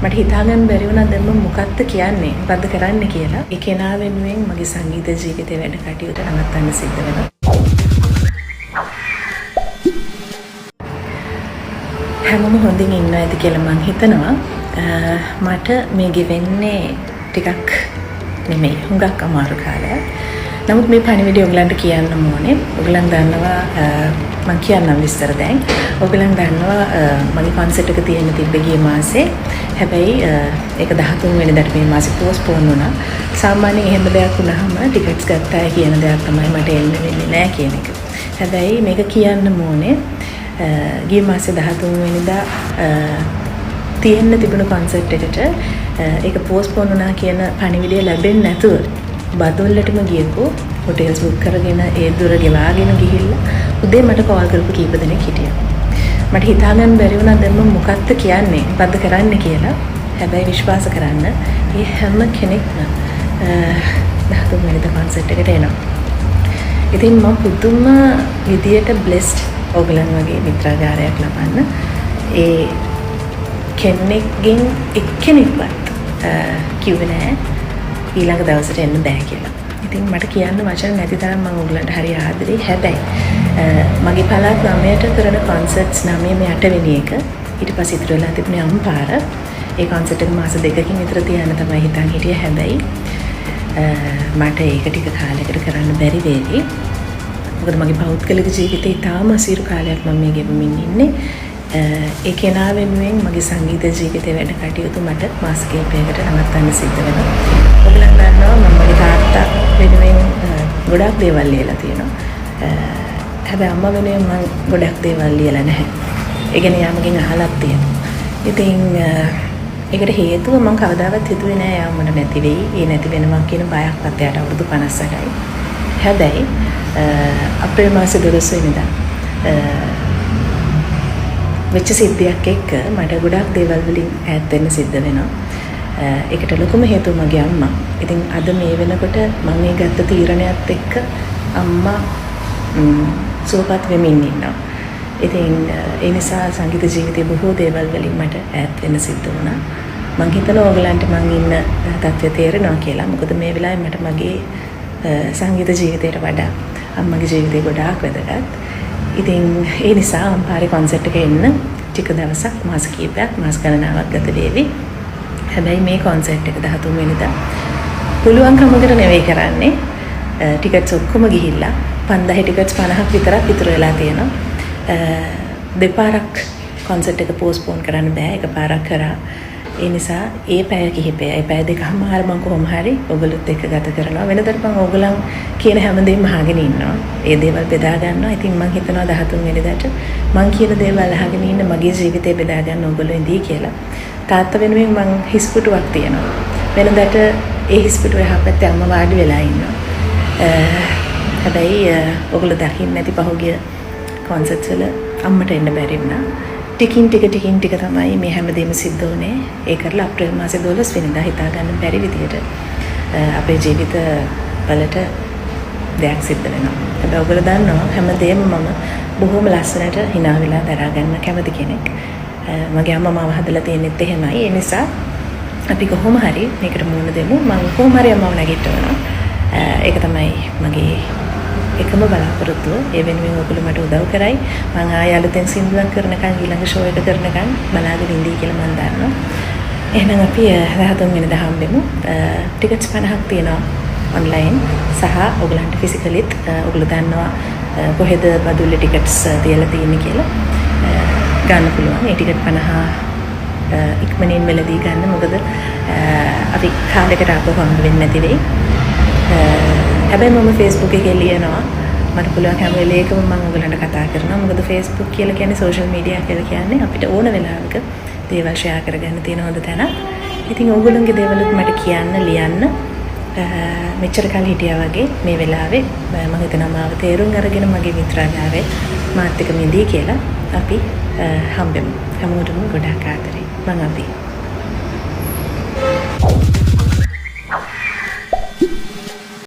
මට හිතාගන්න බැරි වුණා දැන් මම මොකක්ද කියන්නේ මොකද්ද කරන්න කියලා. ඒ කෙනා වෙනුවෙන් මගේ සංගීත ජීවිතේ වැඩ කටයුතු නවත්තන්න සිද්ධ වෙනවා. හැමෝම හොඳින් ඉන්නවා ඇති කියලා මම හිතනවා. මට මේ ගෙවෙන්නේ ටිකක් නෙමෙයි හුඟක් අමාරු කාලයක්. නමුත් මේ පණිවිඩය ඔයගලන්ට කියන්න ඕනේ. ඔයගලන් දන්නවා මම කියන්නම් විස්තර දැන්. ඔයගලන් දන්නවා මගේ කන්සර්ට් එක තියෙන තිබ්බ ගිය මාසේ. හැබැයි ඒක 13 වෙනිදාට මේ මාසේ පෝස්ට්පෝන් වුණා. සාමාන්‍යයෙන් එහෙම දෙයක් වුණාම ටිකට්ස් ගත්තා කියන දෙයක් තමයි මට එන්න වෙන්නේ නැහැ කියන එක. හැබැයි මේක කියන්න ඕනේ ගිය මාසේ 13 වෙනිදා තියෙන්න තිබුණු කන්සර්ට් එකට ඒක පෝස්ට්පෝන් වුණා කියන පණිවිඩය ලැබෙන්නේ නැතුව බදොල්ලටම ගියපු හොටෙල්ස් බුක් කරගෙන ඒ දුර ගෙවාගෙන ගිහිල්ලා උදේ මට කෝල් කරපු කීප දෙනෙක් හිටියා. මට හිතාගන්න බැරි වුණා දැන් මම මොකක්ද කියන්නේ මොකද්ද කරන්න කියලා. හැබැයි විශ්වාස කරන්න මේ හැම කෙනෙක්ම 13 වෙනිදා කන්සර්ට් එකට එනවා. ඉතින් මම පුදුම විදියට බ්ලෙස්ඩ් ඔයගලන් වගේ මිත්‍රාගාරයක් ලබන්න. ඒ කෙනෙක්ගෙන් එක්කෙනෙක්වත් කිව්වේ නෑ ඊළඟ දවසට එන්න බෑ කියලා. ඉතින් මට කියන්න වචන නැති තරම් මම ඔයගලන්ට හරි ආදරේ. හැබැයි මගේ පළාත් 9ට කරන කොන්සර්ට්ස් 9 8 වෙනි එක ඊට පස්සේ ඉතුරු වෙලා තිබුණේ අම්පාර. ඒ කොන්සර්ට් එක මාස 2කින් විතර තියන්න තමයි හිතන් හිටියේ. හැබැයි මට ඒක ටික කාලයකට කරන්න බැරි වේවි. මොකද මගේ පෞද්ගලික ජීවිතේ තාම අසීරු කාලයක් මම මේ ගෙවමින් ඉන්නේ. ඒ කෙනා වෙනුවෙන් මගේ සංගීත ජීවිතේ වැඩ කටයුතු මට මාස කිහිපයකට නවත්තන්න සිද්ධ වෙනවා. ඔයගලන් දන්නවා මම මගේ තාත්තා වෙනුවෙන් ගොඩක් දේවල් ලියලා තියෙනවා. හැබැයි අම්මා වෙනුවෙන් මම ගොඩක් දේවල් ලියලා නැහැ. ඒ ගැන යාමගෙන් අහලක් තියෙනවා. ඉතින් ඒකට හේතුව මම කවදාවත් හිතුවේ නෑ යාම මට නැති වෙයි. ඒ නැති වෙනවා කියන බයක් පතයට අවුරුදු 58යි. හැබැයි අප්‍රේල් මාසේ 12 වෙනිදා වෙච්ච සිද්ධියක් එක්ක මට ගොඩක් දේවල් වලින් ඈත් වෙන්න සිද්ධ වෙනවා. ඒකට ලොකුම හේතුව මගේ අම්මා. ඉතින් අද මේ වෙනකොට මම මේ ගත්ත තීරණයත් එක්ක අම්මා සුවපත් වෙමින් ඉන්නවා. ඉතින් ඒ නිසා සංගීත ජීවිතේ බොහෝ දේවල් වලින් මට ඈත් වෙන්න සිද්ධ වුණා. මම හිතනවා ඔයගලන්ට මම ඉන්න තත්ත්වය තේරෙනවා කියලා. මොකද මේ වෙලාවේ මට මගේ සංගීත ජීවිතයට වඩා අම්මගේ ජීවිතේ ගොඩාක් වැදගත්. ඉතින් ඒ නිසා අම්පාරේ කොන්සර්ට් එක එන්න ටික දවසක් මාස කිහිපයක් මාස ගණනාවක් ගත වේවි. හැබැයි මේ කොන්සර්ට් එක 13 වෙනිදා පුළුවන් කමකට නෙවෙයි කරන්නේ. ටිකට්ස් ඔක්කොම ගිහිල්ලා 5000 ටිකට්ස් 50ක් විතරක් ඉතුරු වෙලා තියෙනවා. දෙපාරක් කොන්සර්ට් එක පෝස්ට්පෝන් කරන්න බෑ. එකපාරක් කරා. ඒ නිසා ඒ පැය කිහිපය, ඒ පැය දෙකමාර මම කොහොම හරි ඔයගොල්ලොත් එක්ක ගත කරනවා. වෙනදට මම ඔයගොල්ලන් කියන හැමදේම අහගෙන ඉන්නවා. ඒ දේවල් බෙදා ගන්නවා. ඉතින් මම හිතනවා 13 වෙනිදාට මම කියන දේවල් අහගෙන ඉන්න මගේ ජීවිතේ බෙදා ගන්න ඔයගොල්ලෝ ඉඳී කියලා. තාත්තා වෙනුවෙන් මම හිස්පුටුවක් තියනවා. වෙනදට ඒ හිස්පුටුව යහපැත්තේ අම්මා වාඩි වෙලා ඉන්නවා. හැබැයි ඔයගොල්ලෝ දකින්න නැති පහුගිය කොන්සර්ට්ස් වල අම්මට එන්න බැරි වුණා. ටිකින් ටික තමයි මේ හැමදේම සිද්ධ වුණේ. ඒ කරලා අප්‍රේල් මාසේ 12 වෙනිදා හිතා ගන්න බැරි විදියට අපේ ජීවිත වලට දෙයක් සිද්ධ වෙනවා. හැබැයි ඔයගොල්ලෝ දන්නවා හැමදේම මම බොහොම ලස්සනට hina වෙලා දරා ගන්න කැමති කෙනෙක්. මගේ අම්මා මාව හදලා තියෙනෙත් එහෙමයි. ඒ නිසා අපි කොහොම හරි මේකට මුහුණ දෙමු. මම කොහොම හරි අම්මව නැගිටවනවා. ඒක තමයි මගේ එකම බලාපොරොත්තුව. ඒ වෙනුවෙන් ඔයගොල්ලෝ මට උදව් කරයි. මම ආයෙ අලුතෙන් සින්දුවක් කරනකන් ඊළඟ ෂෝ එක කරනකන් බලාගෙන ඉඳී කියලා මම දන්නවා. එහෙනම් අපි 13 වෙනිදා හම්බෙමු. ටිකට්ස් 50ක් තියෙනවා ඔන්ලයින් සහ ඔයගලන්ට ෆිසිකලිත් ඔයගොල්ලෝ දන්නවා කොහෙද බදුල්ලේ ටිකට්ස් තියලා තියෙන්නේ කියලා ගන්න පුළුවන්. ඒ ටිකට් 50 ඉක්මනින් වෙලදී ගන්න. මොකද අපි කාලයකට ආපහු හම්බ වෙන්නේ නැති වෙයි. හැබැයි මම Facebook එකේ ලියනවා මට පුළුවන් හැම වෙලේකම මම ඔයගලන්ට කතා කරනවා. මොකද Facebook කියලා කියන්නේ සෝෂල් මීඩියා කියලා කියන්නේ අපිට ඕන වෙලාවක දේවල් ෂෙයා කරගන්න තියෙන හොඳ තැනක්. ඉතින් ඔයගොල්ලන්ගේ දේවලුත් මට කියන්න ලියන්න. මෙච්චර කල් හිටියා වගේ මේ වෙලාවේ මම හිතනවා මාව තේරුම් අරගෙන මගේ මිත්‍රාගාරේ මාත් එක්ක මිදී කියලා අපි හම්බෙමු. හැමෝටම ගොඩාක් ආදරේ. මම අපි